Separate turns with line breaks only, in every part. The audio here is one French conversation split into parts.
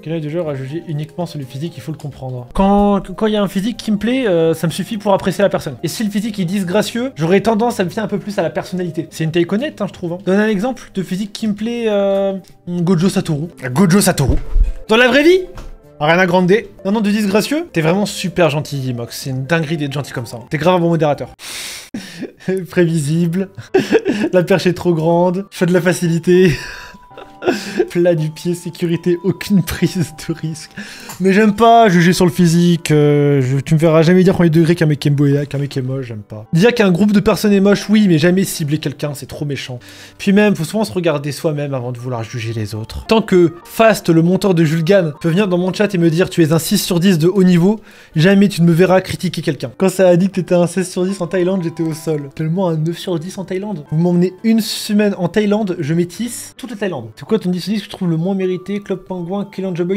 Quel œil de joueur à juger uniquement sur le physique, il faut le comprendre. Quand il y a un physique qui me plaît, ça me suffit pour apprécier la personne. Et si le physique est disgracieux, j'aurais tendance à me fier un peu plus à la personnalité. C'est une take honnête, hein, je trouve. Hein. Donne un exemple de physique qui me plaît, Gojo Satoru. Gojo Satoru. Dans la vraie vie, Ariana Grande. Non, de disgracieux, t'es vraiment super gentil, Mox. C'est une dinguerie d'être gentil comme ça. T'es grave un bon modérateur. Prévisible. La perche est trop grande. Je fais de la facilité. Plat du pied, sécurité, aucune prise de risque. Mais j'aime pas juger sur le physique. Tu me verras jamais dire premier degré qu'un mec est beau et qu'un mec est moche, j'aime pas. Dire qu'un groupe de personnes est moche, oui, mais jamais cibler quelqu'un, c'est trop méchant. Puis même, faut souvent se regarder soi-même avant de vouloir juger les autres. Tant que Fast, le monteur de Julgan, peut venir dans mon chat et me dire tu es un 6 sur 10 de haut niveau, jamais tu ne me verras critiquer quelqu'un. Quand ça a dit que t'étais un 16 sur 10 en Thaïlande, j'étais au sol. Tellement un 9 sur 10 en Thaïlande. Vous m'emmenez une semaine en Thaïlande, je métisse toute la Thaïlande. C'est quoi ton 10 sur 10 que je trouve le moins mérité? Club Penguin, Killian Joboit.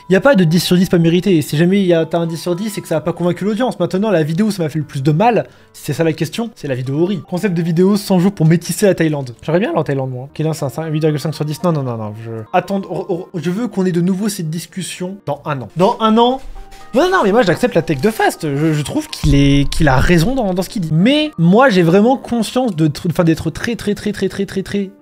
Il n'y a pas de 10 sur 10 pas mérité. Et si jamais t'as un 10 sur 10, c'est que ça n'a pas convaincu l'audience. Maintenant, la vidéo, ça m'a fait le plus de mal. Si c'est ça la question, c'est la vidéo horrible. Concept de vidéo 100 jours pour métisser la Thaïlande. J'aimerais bien aller en Thaïlande, moi. Killian, c'est un 8,5 sur 10. Non. Je veux qu'on ait de nouveau cette discussion dans un an. Dans un an. Non, mais moi j'accepte la tech de Fast. Je trouve qu'il a raison dans ce qu'il dit. Mais moi j'ai vraiment conscience d'être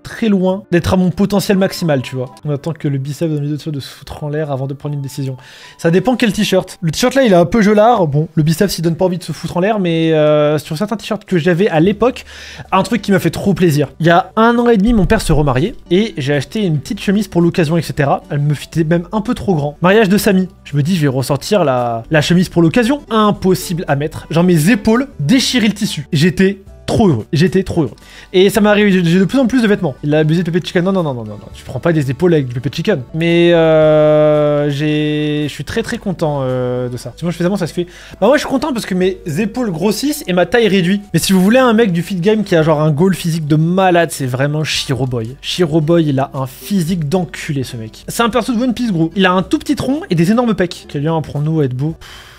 très loin d'être à mon potentiel maximal, tu vois. On attend que le biceps donne les de se foutre en l'air avant de prendre une décision. Ça dépend quel t-shirt. Le t-shirt là il est un peu gelard. Bon, le biceps il donne pas envie de se foutre en l'air, mais sur certains t-shirts que j'avais à l'époque, un truc qui m'a fait trop plaisir. Il y a 1 an et demi, mon père se remariait et j'ai acheté une petite chemise pour l'occasion, etc. Elle me fitait même un peu trop grand. Mariage de Samy. Je me dis je vais ressortir la chemise pour l'occasion, impossible à mettre. Genre mes épaules déchiraient le tissu. J'étais trop heureux. Et ça m'est arrivé, j'ai de plus en plus de vêtements. Il a abusé de pépé chicken. Non. Tu prends pas des épaules avec du pépé chicken. Mais je suis très content de ça. Moi je fais ça se fait. Bah moi je suis content parce que mes épaules grossissent et ma taille réduit. Mais si vous voulez un mec du fit game qui a genre un goal physique de malade, c'est vraiment Shiroboy. Shiroboy, il a un physique d'enculé ce mec. C'est un perso de One Piece gros. Il a un tout petit tronc et des énormes pecs. Quel lien apprends-nous à être beau?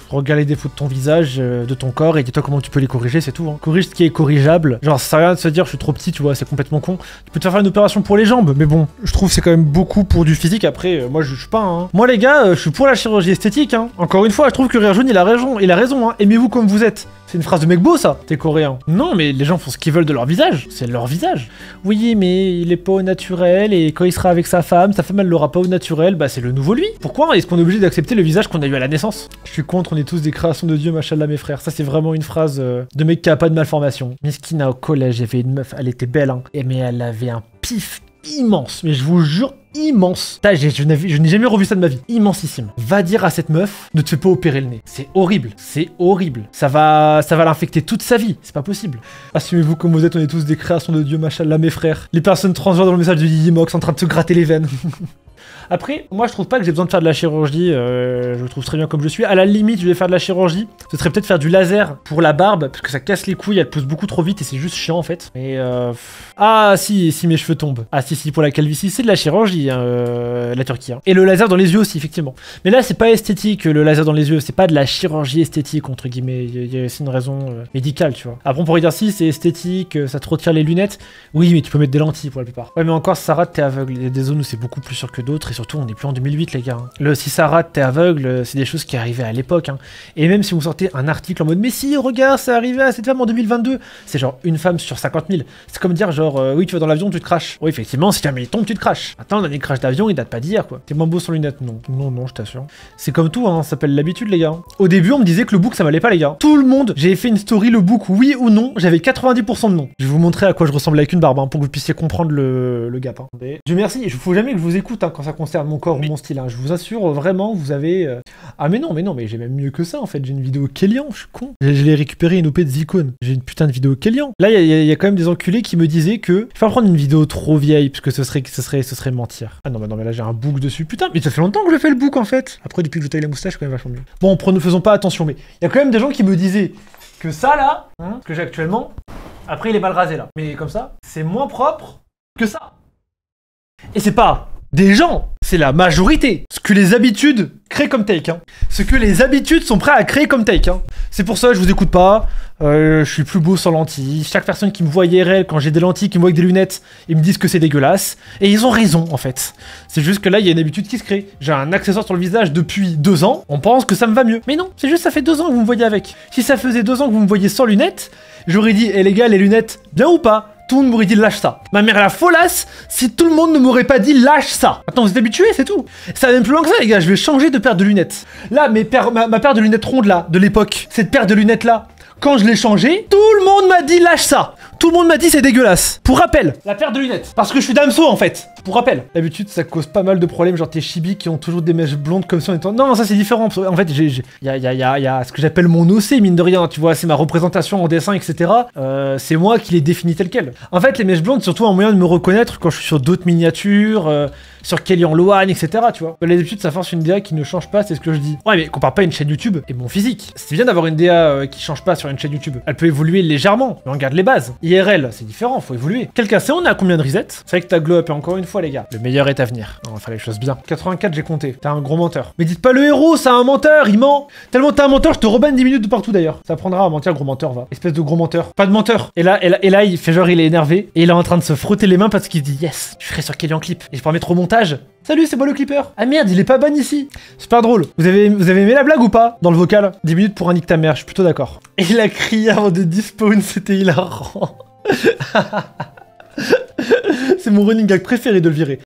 Regarde les défauts de ton visage, de ton corps, et dis-toi comment tu peux les corriger, c'est tout. Hein. Corrige ce qui est corrigeable. Genre, ça sert à rien de se dire je suis trop petit, tu vois, c'est complètement con. Tu peux te faire une opération pour les jambes, mais bon, je trouve que c'est quand même beaucoup pour du physique. Après, moi je juge pas. Hein. Moi les gars, je suis pour la chirurgie esthétique. Hein. Encore une fois, je trouve que Rire Jaune, il a raison. Hein. Aimez-vous comme vous êtes. C'est une phrase de mec beau ça, t'es coréen. Non mais les gens font ce qu'ils veulent de leur visage, c'est leur visage. Oui mais il est pas au naturel et quand il sera avec sa femme elle l'aura pas au naturel, bah c'est le nouveau lui. Pourquoi est-ce qu'on est obligé d'accepter le visage qu'on a eu à la naissance? Je suis contre, on est tous des créations de Dieu, machallah mes frères. Ça c'est vraiment une phrase de mec qui a pas de malformation. Miskina au collège, il y avait une meuf, elle était belle hein, mais elle avait un pif immense, mais je vous jure immense. Je n'ai jamais revu ça de ma vie. Immensissime. Va dire à cette meuf, ne te fais pas opérer le nez. C'est horrible. Ça va l'infecter toute sa vie. C'est pas possible. Assumez-vous comme vous êtes, on est tous des créations de Dieu, machallah mes frères. Les personnes transvoient dans le message de Yimox en train de se gratter les veines. Après, moi je trouve pas que j'ai besoin de faire de la chirurgie, je me trouve très bien comme je suis. À la limite, je vais faire de la chirurgie, ce serait peut-être faire du laser pour la barbe, parce que ça casse les couilles, elle pousse beaucoup trop vite et c'est juste chiant en fait. Et ah si mes cheveux tombent. Ah si, pour la calvitie, c'est de la chirurgie, hein, la Turquie. Hein. Et le laser dans les yeux aussi, effectivement. Mais là, c'est pas esthétique, le laser dans les yeux, c'est pas de la chirurgie esthétique, entre guillemets, c'est une raison médicale, tu vois. Après, on pourrait dire si, c'est esthétique, ça te retire les lunettes. Oui, mais tu peux mettre des lentilles pour la plupart. Ouais, mais encore, si ça rate, t'es aveugle. Il y a des zones où c'est beaucoup plus sûr que d'autres, et surtout, on n'est plus en 2008, les gars. Hein. Si ça rate, t'es aveugle, c'est des choses qui arrivaient à l'époque. Hein. Et même si vous sortez un article en mode, mais si, regarde, ça arrivait à cette femme en 2022, c'est genre une femme sur 50 000. C'est comme dire, genre, oui, tu vas dans l'avion, tu te craches. Oui, effectivement, si jamais il tombe, tu te craches. Attends, on a des crashs d'avion, ils datent pas d'hier, quoi. T'es moins beau sans lunettes, non. Non, je t'assure. C'est comme tout, hein, ça s'appelle l'habitude, les gars. Au début, on me disait que le book, ça m'allait pas, les gars. Tout le monde, j'ai fait une story, le book, oui ou non, j'avais 90% de non. Je vais vous montrer à quoi je ressemble avec une barbe, hein, pour que vous puissiez comprendre le gap. Hein. Dieu merci, il faut jamais que je vous écoute hein, quand ça concerne mon corps ou mon style. Hein. Je vous assure, vraiment, vous avez... Ah mais non, mais j'ai même mieux que ça, en fait. J'ai une vidéo Kélian, je suis con. Je l'ai récupéré une OP de Zicone. J'ai une putain de vidéo Kélian. Là, il y a quand même des enculés qui me disaient que... Je vais pas prendre une vidéo trop vieille, parce que ce serait mentir. Ah non, mais là, j'ai un book dessus. Putain, mais ça fait longtemps que je fais le book, en fait. Après, depuis que je taille la moustache, c'est quand même vachement mieux. Bon, ne faisons pas attention, mais il y a quand même des gens qui me disaient que ça, là, hein, que j'ai actuellement, après, il est mal rasé, là. Mais comme ça, c'est moins propre que ça. Et c'est pas des gens, c'est la majorité. Ce que les habitudes créent comme take, hein. Ce que les habitudes sont prêts à créer comme take, hein. C'est pour ça que je vous écoute pas. Je suis plus beau sans lentilles. Chaque personne qui me voit IRL quand j'ai des lentilles, qui me voit avec des lunettes, ils me disent que c'est dégueulasse. Et ils ont raison en fait. C'est juste que là il y a une habitude qui se crée. J'ai un accessoire sur le visage depuis 2 ans. On pense que ça me va mieux. Mais non, c'est juste ça fait 2 ans que vous me voyez avec. Si ça faisait 2 ans que vous me voyez sans lunettes, j'aurais dit, les gars, les lunettes, bien ou pas? Tout le monde m'aurait dit lâche ça. Ma mère la folasse si tout le monde ne m'aurait pas dit lâche ça. Attends, vous êtes habitués, c'est tout. Ça va même plus loin que ça, les gars. Je vais changer de paire de lunettes. Là, ma paire de lunettes rondes là, de l'époque, cette paire de lunettes là, quand je l'ai changée, tout le monde m'a dit lâche ça. Tout le monde m'a dit c'est dégueulasse. Pour rappel, la paire de lunettes. Parce que je suis Damso en fait. Pour rappel. D'habitude, ça cause pas mal de problèmes, genre tes chibis qui ont toujours des mèches blondes comme ça en étant. Non, ça c'est différent. En fait, il y a ce que j'appelle mon OC, mine de rien. Tu vois, c'est ma représentation en dessin, etc. C'est moi qui les définis tel quel. En fait, les mèches blondes, c'est surtout un moyen de me reconnaître quand je suis sur d'autres miniatures, sur Kelly en Loane, etc. Tu vois. D'habitude, ça force une DA qui ne change pas, c'est ce que je dis. Ouais, mais compare pas une chaîne YouTube et mon physique. C'est bien d'avoir une DA qui change pas sur une chaîne YouTube. Elle peut évoluer légèrement, mais on garde les bases. IRL, c'est différent, faut évoluer. Quel cassé, on a combien de resets? C'est vrai que t'as glow up, et encore une fois, les gars, le meilleur est à venir. On va faire les choses bien. 84, j'ai compté. T'es un gros menteur. Mais dites pas le héros, c'est un menteur, il ment. Tellement t'es un menteur, je te rebanne 10 minutes de partout d'ailleurs. Ça apprendra à mentir, gros menteur, va. Espèce de gros menteur. Pas de menteur. Et là, il fait genre, il est énervé. Et il est en train de se frotter les mains parce qu'il se dit, yes, je serai sur Kelly en clip. Et je peux en mettre au montage. Salut, c'est moi le clipper. Ah merde, il est pas ban ici. Super drôle. Vous avez aimé la blague ou pas? Dans le vocal 10 minutes pour un nick ta mère, je suis plutôt d'accord. Et il a crié avant de despawn, c'était hilarant. C'est mon running gag préféré de le virer.